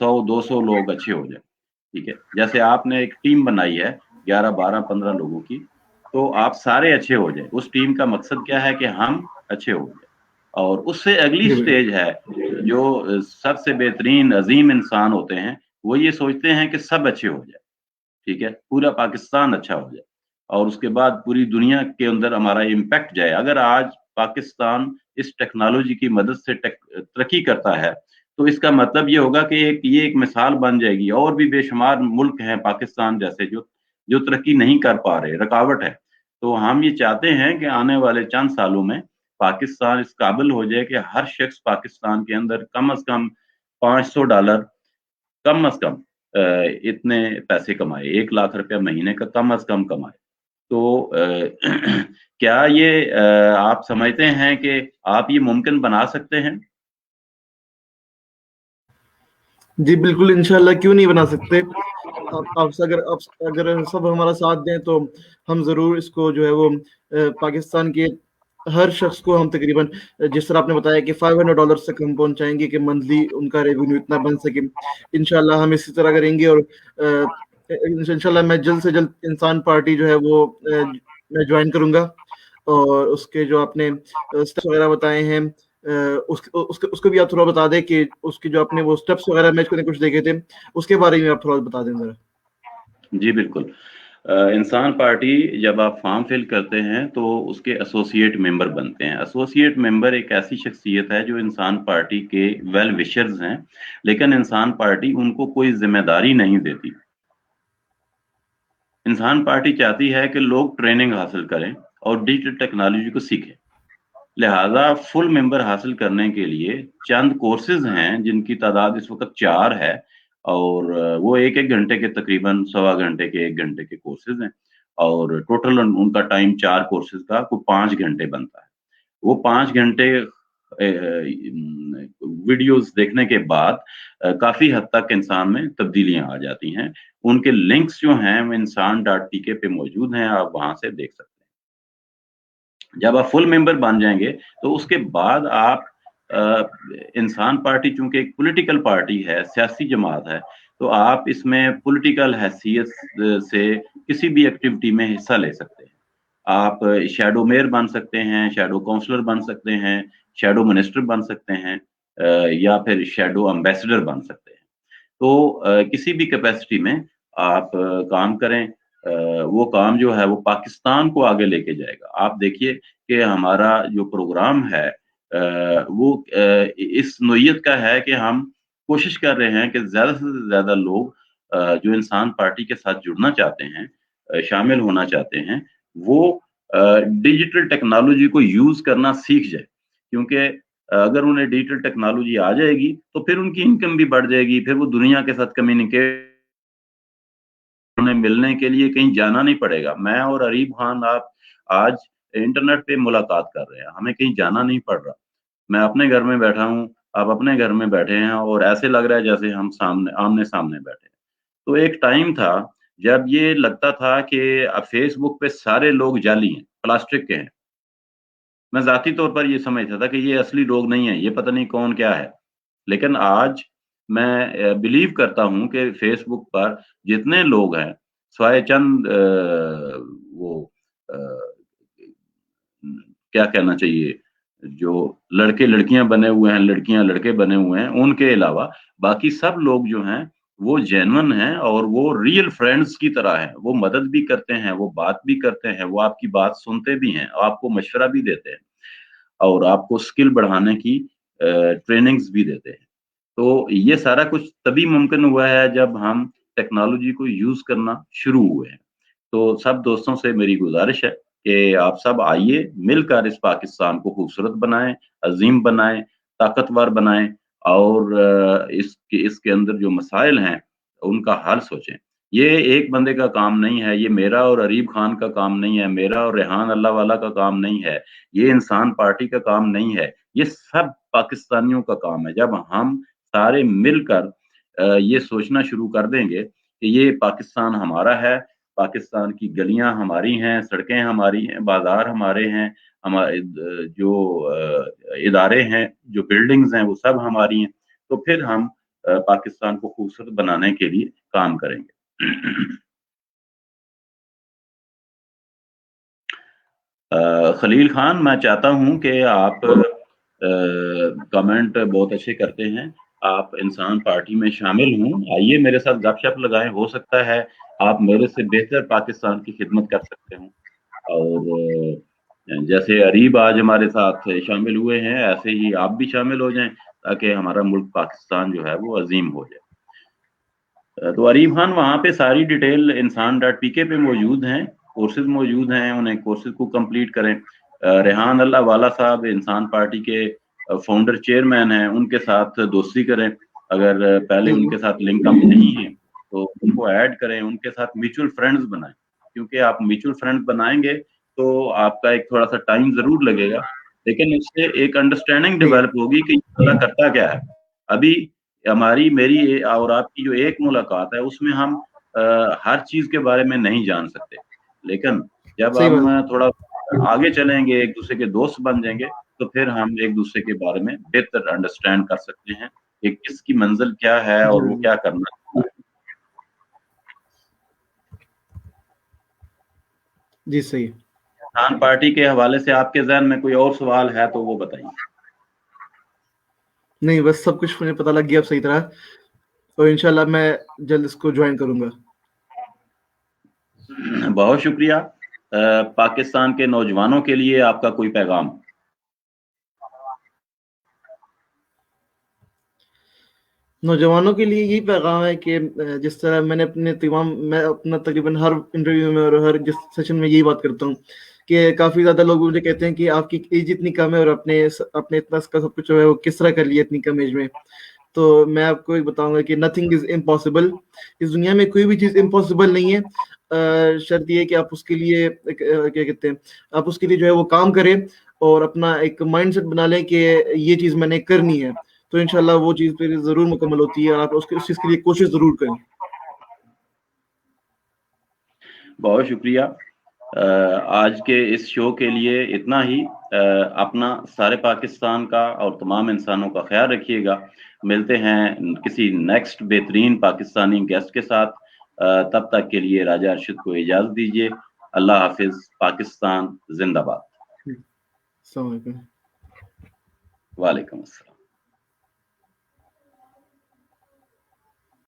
100, 200 लोग अच्छे हो जाए, ठीक है। जैसे आपने एक टीम बनाई है 11, 12, 15 लोगों की, तो आप सारे अच्छे हो जाए। उस टीम का मकसद क्या है कि हम अच्छे हो जाए। और उससे अगली जी स्टेज है, जो सबसे बेहतरीन अजीम इंसान होते हैं, वो ये सोचते हैं कि सब अच्छे हो जाए, ठीक है, पूरा पाकिस्तान अच्छा हो जाए, और उसके बाद पूरी दुनिया के अंदर हमारा इम्पैक्ट जाए। अगर आज पाकिस्तान इस टेक्नोलॉजी की मदद से तरक्की करता है, तो इसका मतलब ये होगा कि ये एक मिसाल बन जाएगी। और भी बेशुमार मुल्क हैं पाकिस्तान जैसे जो जो तरक्की नहीं कर पा रहे, रुकावट है। तो हम ये चाहते हैं कि आने वाले चंद सालों में पाकिस्तान इस काबिल हो जाए कि हर शख्स पाकिस्तान के अंदर कम से कम $500 कम से कम इतने पैसे कमाए, 1 लाख रुपया महीने का कम से कम कमाए। तो क्या ये आप समझते हैं कि आप ये मुमकिन बना सकते हैं? जी बिल्कुल, इंशाल्लाह क्यों नहीं बना सकते। आप अगर सब हमारा साथ दें तो हम जरूर इसको जो है वो पाकिस्तान के हर शख्स को हम तकरीबन जिस तरह आपने बताया कि $500 तक हम पहुंचाएंगे कि मंथली उनका रेवेन्यू इतना बन सके। इंशाल्लाह हम इसी तरह करेंगे, और इंशाल्लाह मैं जल्द से जल्द इंसान पार्टी जो है वो मैं ज्वाइन करूंगा, और उसके जो आपने स्टेप्स वगैरह बताए हैं उसको भी आप थोड़ा बता दें कि उसके जो आपने वो स्टेप्स वगैरह मैच करने कुछ देखे थे, उसके बारे में आप थोड़ा बता दें जरा। जी बिल्कुल। इंसान पार्टी जब आप फॉर्म फिल करते हैं तो उसके एसोसिएट मेंबर बनते हैं। एसोसिएट मेंबर एक ऐसी शख्सियत है जो इंसान पार्टी के वेल विशर्स हैं, लेकिन इंसान पार्टी उनको कोई जिम्मेदारी नहीं देती। इंसान पार्टी चाहती है कि लोग ट्रेनिंग हासिल करें और डिजिटल टेक्नोलॉजी को सीखें। लिहाजा फुल मेंबर हासिल करने के लिए चंद कोर्सेज हैं जिनकी तादाद इस वक्त 4 है, और वो 1-1 घंटे के, तकरीबन सवा घंटे के, 1 घंटे के कोर्सेज हैं, और टोटल उनका टाइम 4 कोर्सेज का को 5 घंटे बनता है। वो 5 घंटे वीडियोस देखने के बाद काफी हद तक इंसान में तब्दीलियां आ जाती हैं। उनके लिंक्स जो हैं वो insan.tk पे मौजूद हैं, आप वहां से देख सकते हैं। जब आप फुल मेंबर बन जाएंगे तो उसके बाद आप انسان پارٹی چونکہ ایک پولیٹیکل پارٹی ہے، سیاسی جماعت ہے، تو آپ اس میں پولیٹیکل حیثیت سے کسی بھی ایکٹیویٹی میں حصہ لے سکتے ہیں. آپ شیڈو میئر بن سکتے ہیں، شیڈو کونسلر بن سکتے ہیں، شیڈو منسٹر بن سکتے ہیں، یا پھر شیڈو امبیسڈر بن سکتے ہیں. تو کسی بھی کیپیسٹی میں آپ کام کریں، وہ کام جو ہے وہ پاکستان کو آگے لے کے جائے گا. آپ دیکھیے کہ ہمارا جو پروگرام ہے وہ اس نوعیت کا ہے کہ ہم کوشش کر رہے ہیں کہ زیادہ سے زیادہ لوگ جو انسان پارٹی کے ساتھ جڑنا چاہتے ہیں، شامل ہونا چاہتے ہیں، وہ ڈیجیٹل ٹیکنالوجی کو یوز کرنا سیکھ جائے. کیونکہ اگر انہیں ڈیجیٹل ٹیکنالوجی آ جائے گی تو پھر ان کی انکم بھی بڑھ جائے گی، پھر وہ دنیا کے ساتھ کمیونیکیٹ، انہیں ملنے کے لیے کہیں جانا نہیں پڑے گا. میں اور عریب خان آپ آج انٹرنیٹ پہ ملاقات کر رہے ہیں، ہمیں کہیں جانا نہیں پڑ رہا. میں اپنے گھر میں بیٹھا ہوں، آپ اپنے گھر میں بیٹھے ہیں، اور ایسے لگ رہا ہے جیسے ہم آمنے سامنے بیٹھے ہیں. تو ایک ٹائم تھا جب یہ لگتا تھا کہ فیس بک پہ سارے لوگ جعلی ہیں، پلاسٹک کے ہیں. میں ذاتی طور پر یہ سمجھتا تھا کہ یہ اصلی لوگ نہیں ہیں، یہ پتہ نہیں کون کیا ہے. لیکن آج میں بلیو کرتا ہوں کہ فیس بک پر جتنے لوگ ہیں، سوائے چند وہ کیا کہنا چاہیے، جو لڑکے لڑکیاں بنے ہوئے ہیں، لڑکیاں لڑکے بنے ہوئے ہیں، ان کے علاوہ باقی سب لوگ جو ہیں وہ جینون ہیں، اور وہ ریئل فرینڈز کی طرح ہیں. وہ مدد بھی کرتے ہیں، وہ بات بھی کرتے ہیں، وہ آپ کی بات سنتے بھی ہیں، آپ کو مشورہ بھی دیتے ہیں، اور آپ کو سکل بڑھانے کی ٹریننگز بھی دیتے ہیں. تو یہ سارا کچھ تبھی ممکن ہوا ہے جب ہم ٹیکنالوجی کو یوز کرنا شروع ہوئے ہیں. تو سب دوستوں سے میری گزارش ہے کہ آپ سب آئیے، مل کر اس پاکستان کو خوبصورت بنائیں، عظیم بنائیں، طاقتور بنائیں، اور اس کے اندر جو مسائل ہیں ان کا حل سوچیں. یہ ایک بندے کا کام نہیں ہے، یہ میرا اور عریب خان کا کام نہیں ہے، میرا اور ریحان اللہ والا کا کام نہیں ہے، یہ انسان پارٹی کا کام نہیں ہے، یہ سب پاکستانیوں کا کام ہے. جب ہم سارے مل کر یہ سوچنا شروع کر دیں گے کہ یہ پاکستان ہمارا ہے، پاکستان کی گلیاں ہماری ہیں، سڑکیں ہماری ہیں، بازار ہمارے ہیں، ہمارے جو ادارے ہیں، جو بلڈنگز ہیں، وہ سب ہماری ہیں، تو پھر ہم پاکستان کو خوبصورت بنانے کے لیے کام کریں گے. خلیل خان، میں چاہتا ہوں کہ آپ کمنٹ بہت اچھے کرتے ہیں، آپ انسان پارٹی میں شامل ہوں، آئیے میرے ساتھ گپ شپ لگائیں. ہو سکتا ہے آپ میرے سے بہتر پاکستان کی خدمت کر سکتے ہوں. اور جیسے عریب آج ہمارے ساتھ شامل ہوئے ہیں، ایسے ہی آپ بھی شامل ہو جائیں تاکہ ہمارا ملک پاکستان جو ہے وہ عظیم ہو جائے. تو عریب خان، وہاں پہ ساری ڈیٹیل انسان.pk پہ موجود ہیں، کورسز موجود ہیں، انہیں کورسز کو کمپلیٹ کریں. ریحان اللہ والا صاحب انسان پارٹی کے فاؤنڈر چیئرمین ہیں، ان کے ساتھ دوستی کریں. اگر پہلے ان کے ساتھ لنک اپ نہیں ہے تو ان کو ایڈ کریں، ان کے ساتھ میوچل فرینڈز بنائیں. کیونکہ آپ میوچل فرینڈز بنائیں گے تو آپ کا ایک تھوڑا سا ٹائم ضرور لگے گا، لیکن اس سے ایک انڈرسٹینڈنگ ڈیولپ ہوگی کہ یہ کرتا کیا ہے. ابھی میری اور آپ کی جو ایک ملاقات ہے اس میں ہم ہر چیز کے بارے میں نہیں جان سکتے، لیکن جب ہم تھوڑا آگے چلیں گے، ایک دوسرے کے دوست بن جائیں گے، تو پھر ہم ایک دوسرے کے بارے میں بہتر انڈرسٹینڈ کر سکتے ہیں کہ کس کی منزل کیا ہے اور وہ کیا کرنا چاہتا ہے. جی صحیح. انسان پارٹی کے حوالے سے آپ کے ذہن میں کوئی اور سوال ہے تو وہ بتائیے. نہیں، بس سب کچھ مجھے پتہ لگ گیا اب صحیح طرح، اور انشاءاللہ میں جلد اس کو جوائن کروں گا. بہت شکریہ. پاکستان کے نوجوانوں کے لیے آپ کا کوئی پیغام؟ نوجوانوں کے لیے یہی پیغام ہے کہ جس طرح میں اپنا تقریباً ہر انٹرویو میں اور ہر جس سیشن میں یہی بات کرتا ہوں کہ کافی زیادہ لوگ مجھے کہتے ہیں کہ آپ کی ایج اتنی کم ہے اور اپنے اتنا سب کچھ جو ہے وہ کس طرح کر لیا اتنی کم ایج میں. تو میں آپ کو ایک بتاؤں گا کہ نتھنگ از امپاسبل. اس دنیا میں کوئی بھی چیز امپاسبل نہیں ہے، شرط یہ کہ آپ اس کے لیے کیا کہتے ہیں، آپ اس کے لیے جو ہے وہ کام کریں اور اپنا ایک مائنڈ سیٹ بنا لیں کہ یہ چیز میں نے کرنی ہے، تو انشاءاللہ وہ چیز پھر ضرور مکمل ہوتی ہے، اور آپ اس چیز کے لیے کوشش ضرور کریں. بہت شکریہ. آج کے اس شو کے لیے اتنا ہی. اپنا سارے پاکستان کا اور تمام انسانوں کا خیال رکھیے گا. ملتے ہیں کسی نیکسٹ بہترین پاکستانی گیسٹ کے ساتھ. تب تک کے لیے راجہ ارشد کو اجازت دیجیے. اللہ حافظ. پاکستان زندہ باد. السلام علیکم. وعلیکم السلام.